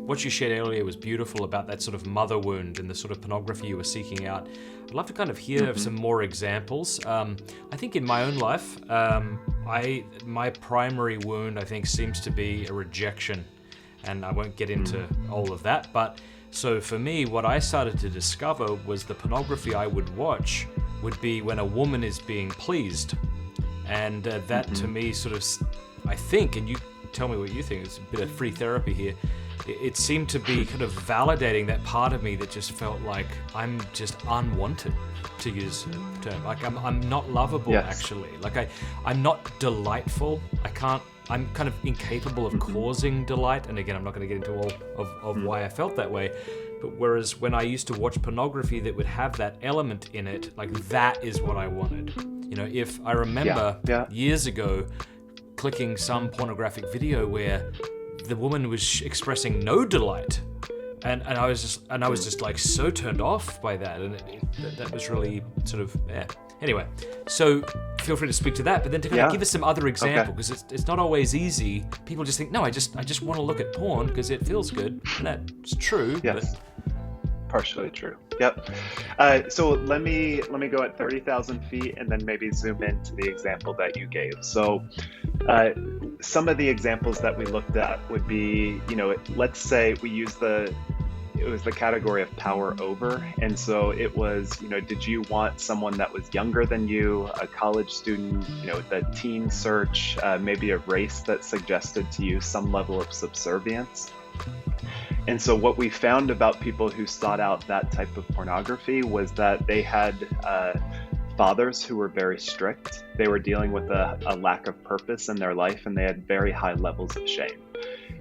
what you shared earlier was beautiful about that sort of mother wound and the sort of pornography you were seeking out. I'd love to kind of hear some more examples. I think in my own life, my primary wound, I think, seems to be a rejection. And I won't get into all of that. But so for me, what I started to discover was the pornography I would watch would be when a woman is being pleased. And that to me sort of, I think, and you tell me what you think, it's a bit of free therapy here, it seemed to be kind of validating that part of me that just felt like I'm just unwanted, to use the term. Like I'm not lovable, actually. Like I'm not delightful. I'm kind of incapable of causing delight. And again, I'm not going to get into all of why I felt that way. But whereas when I used to watch pornography that would have that element in it, like that is what I wanted. You know, if I remember years ago clicking some pornographic video where the woman was expressing no delight, and I was just like so turned off by that, and that was really sort of Anyway, so feel free to speak to that, but then to kind of give us some other example, because it's not always easy. People just think, no, I just want to look at porn because it feels good, and that's true. Yes. But partially true. Yep. So let me go at 30,000 feet and then maybe zoom into the example that you gave. So some of the examples that we looked at would be, let's say we use it was the category of power over. And so it was, did you want someone that was younger than you, a college student, the teen search, maybe a race that suggested to you some level of subservience? And so what we found about people who sought out that type of pornography was that they had fathers who were very strict. They were dealing with a lack of purpose in their life, and they had very high levels of shame.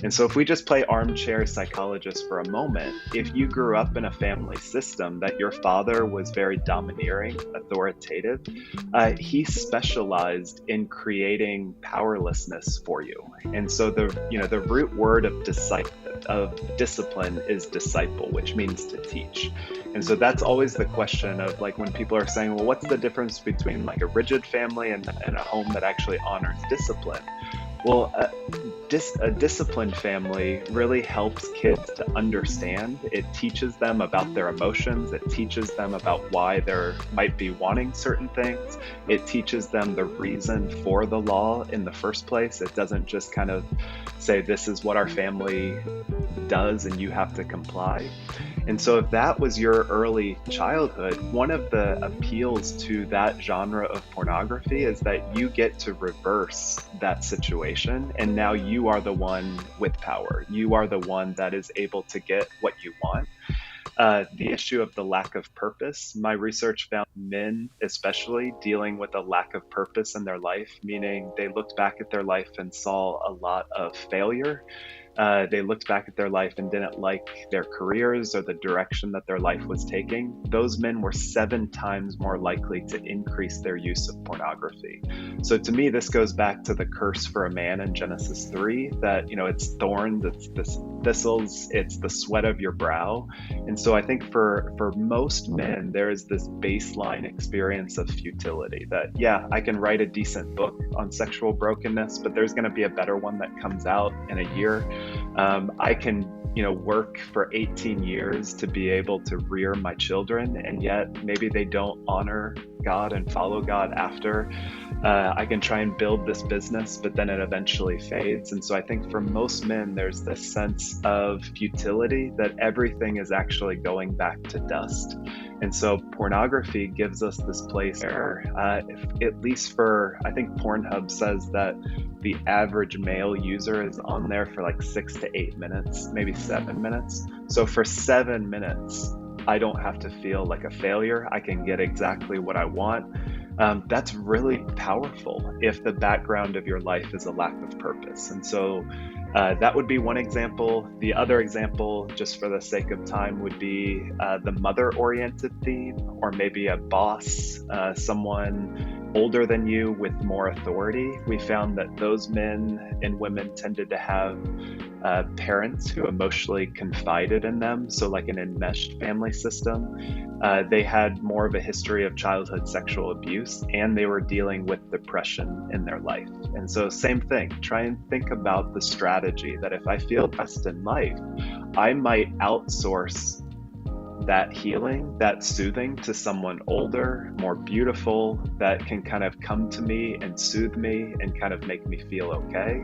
And so if we just play armchair psychologist for a moment, if you grew up in a family system that your father was very domineering, authoritative, he specialized in creating powerlessness for you. And so the root word of discipline is disciple, which means to teach. And so that's always the question of, like, when people are saying, well, what's the difference between like a rigid family and a home that actually honors discipline? Well, a disciplined family really helps kids to understand. It teaches them about their emotions. It teaches them about why they might be wanting certain things. It teaches them the reason for the law in the first place. It doesn't just kind of say, this is what our family does and you have to comply. And so if that was your early childhood, one of the appeals to that genre of pornography is that you get to reverse that situation. And now you are the one with power. You are the one that is able to get what you want. The issue of the lack of purpose, my research found men especially dealing with a lack of purpose in their life, meaning they looked back at their life and saw a lot of failure. They looked back at their life and didn't like their careers or the direction that their life was taking. Those men were 7 times more likely to increase their use of pornography. So to me, this goes back to the curse for a man in Genesis 3, that, it's thorns, it's thistles, it's the sweat of your brow. And so I think for most men, there is this baseline experience of futility that, I can write a decent book on sexual brokenness, but there's going to be a better one that comes out in a year. I can, work for 18 years to be able to rear my children, and yet maybe they don't honor God and follow God after. I can try and build this business, but then it eventually fades. And so I think for most men, there's this sense of futility, that everything is actually going back to dust. And so pornography gives us this place where, at least I think Pornhub says that the average male user is on there for like 6 to 8 minutes, maybe 7 minutes. So for 7 minutes, I don't have to feel like a failure. I can get exactly what I want. That's really powerful if the background of your life is a lack of purpose. And so that would be one example. The other example, just for the sake of time, would be the mother-oriented theme, or maybe a boss, someone older than you with more authority, we found that those men and women tended to have parents who emotionally confided in them. So like an enmeshed family system. They had more of a history of childhood sexual abuse, and they were dealing with depression in their life. And so same thing, try and think about the strategy that if I feel best in life, I might outsource that healing, that soothing to someone older, more beautiful, that can kind of come to me and soothe me and kind of make me feel okay.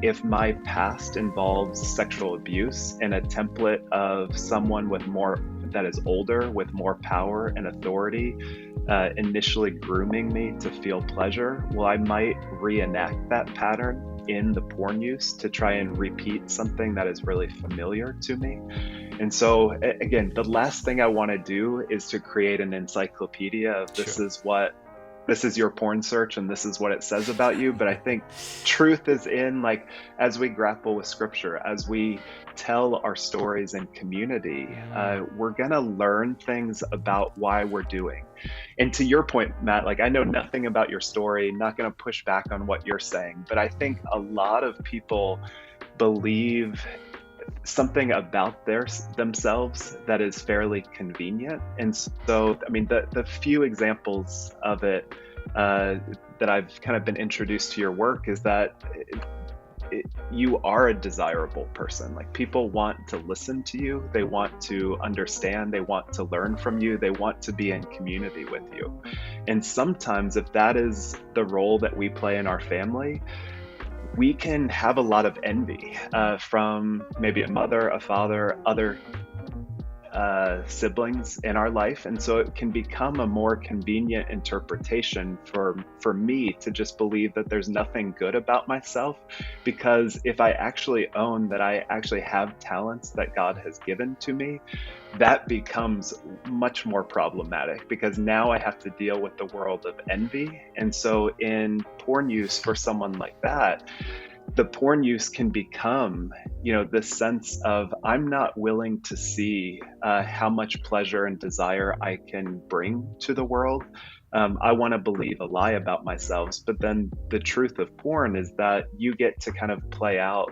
If my past involves sexual abuse and a template of someone with more that is older with more power and authority, initially grooming me to feel pleasure, well, I might reenact that pattern in the porn use to try and repeat something that is really familiar to me. And so again, the last thing I want to do is to create an encyclopedia of this is your porn search and this is what it says about you. But I think truth is in, like, as we grapple with scripture, as we tell our stories in community, we're going to learn things about why we're doing. And to your point, Matt, like, I know nothing about your story, not going to push back on what you're saying, but I think a lot of people believe something about themselves that is fairly convenient. And so, I mean, the few examples of it that I've kind of been introduced to your work is that you are a desirable person. Like, people want to listen to you, they want to understand, they want to learn from you, they want to be in community with you. And sometimes if that is the role that we play in our family, we can have a lot of envy from maybe a mother, a father, other siblings in our life. And so it can become a more convenient interpretation for me to just believe that there's nothing good about myself, because if I actually own that I actually have talents that God has given to me, that becomes much more problematic, because now I have to deal with the world of envy. And so in porn use for someone like that, the porn use can become, this sense of, I'm not willing to see how much pleasure and desire I can bring to the world. I want to believe a lie about myself. But then the truth of porn is that you get to kind of play out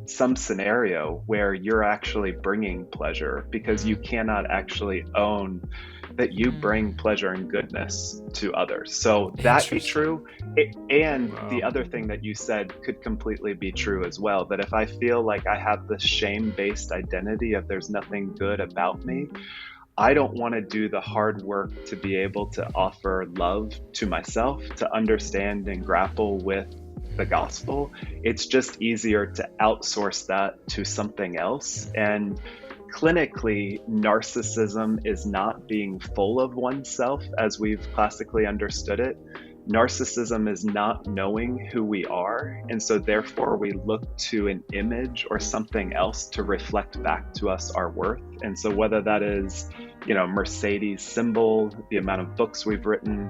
some scenario where you're actually bringing pleasure, because you cannot actually own that you bring pleasure and goodness to others. So that be true. And the other thing that you said could completely be true as well, that if I feel like I have this shame-based identity of there's nothing good about me, I don't want to do the hard work to be able to offer love to myself, to understand and grapple with the gospel. It's just easier to outsource that to something else. And clinically, narcissism is not being full of oneself as we've classically understood it. Narcissism is not knowing who we are. And so therefore we look to an image or something else to reflect back to us our worth. And so whether that is, Mercedes symbol, the amount of books we've written,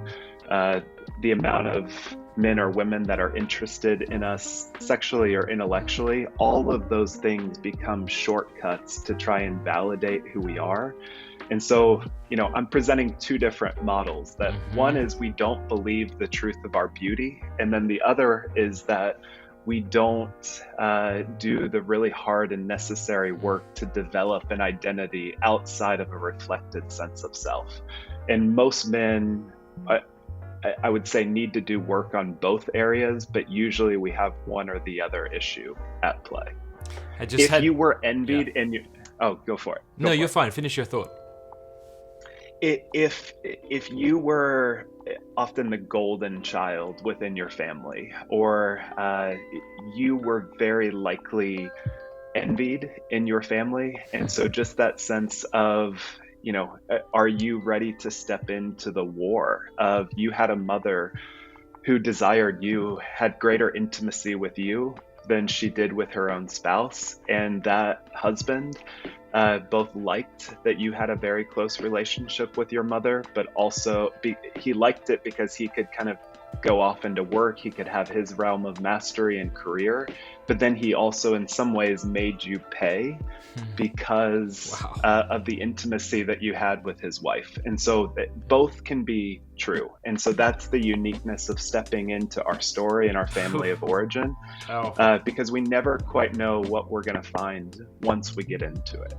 the amount of men or women that are interested in us sexually or intellectually, all of those things become shortcuts to try and validate who we are. And so, I'm presenting two different models. That one is we don't believe the truth of our beauty. And then the other is that we don't do the really hard and necessary work to develop an identity outside of a reflected sense of self. And most men, I would say, need to do work on both areas, but usually we have one or the other issue at play. You were envied and you... Oh, go for it. No, you're fine. Finish your thought. If you were often the golden child within your family, or you were very likely envied in your family, and so just that sense of, are you ready to step into the war of, you had a mother who desired you, had greater intimacy with you than she did with her own spouse, and that husband both liked that you had a very close relationship with your mother, but also he liked it because he could kind of go off into work. He could have his realm of mastery and career, but then he also in some ways made you pay because of the intimacy that you had with his wife. And so both can be true. And so that's the uniqueness of stepping into our story and our family of origin, because we never quite know what we're going to find once we get into it.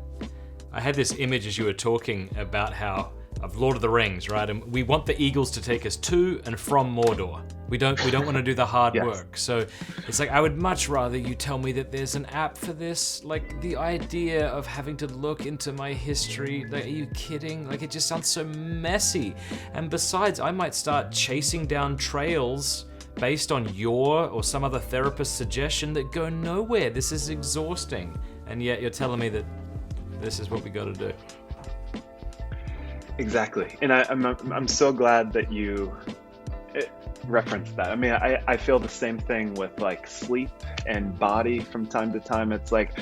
I had this image as you were talking about how of Lord of the Rings, right? And we want the eagles to take us to and from Mordor. We don't want to do the hard work. So it's like, I would much rather you tell me that there's an app for this. Like, the idea of having to look into my history, like, are you kidding? Like, it just sounds so messy. And besides, I might start chasing down trails based on your or some other therapist's suggestion that go nowhere. This is exhausting. And yet you're telling me that this is what we got to do. Exactly. And I'm so glad that you referenced that. I mean, I feel the same thing with like sleep and body from time to time. It's like,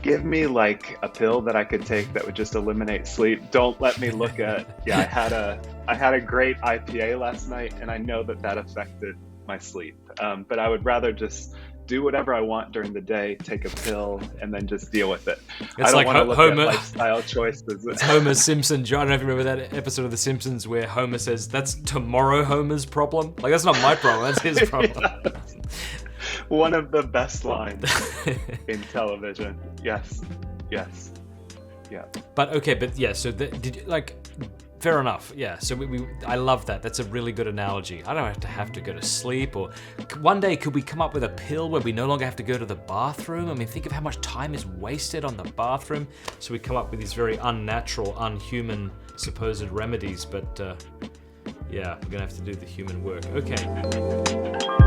give me like a pill that I could take that would just eliminate sleep. Don't let me look at, I had a great IPA last night and I know that affected my sleep. But I would rather just do whatever I want during the day, take a pill, and then just deal with it. It's I don't like want to look Homer, at lifestyle choices. It's Homer Simpson. I don't know if you remember that episode of The Simpsons where Homer says, "That's tomorrow Homer's problem." Like, that's not my problem, that's his problem. One of the best lines in television. Yes. Yeah. But so did you, like, fair enough. Yeah. So I love that. That's a really good analogy. I don't have to go to sleep, or one day could we come up with a pill where we no longer have to go to the bathroom? I mean, think of how much time is wasted on the bathroom. So we come up with these very unnatural, unhuman supposed remedies. But we're gonna have to do the human work. Okay.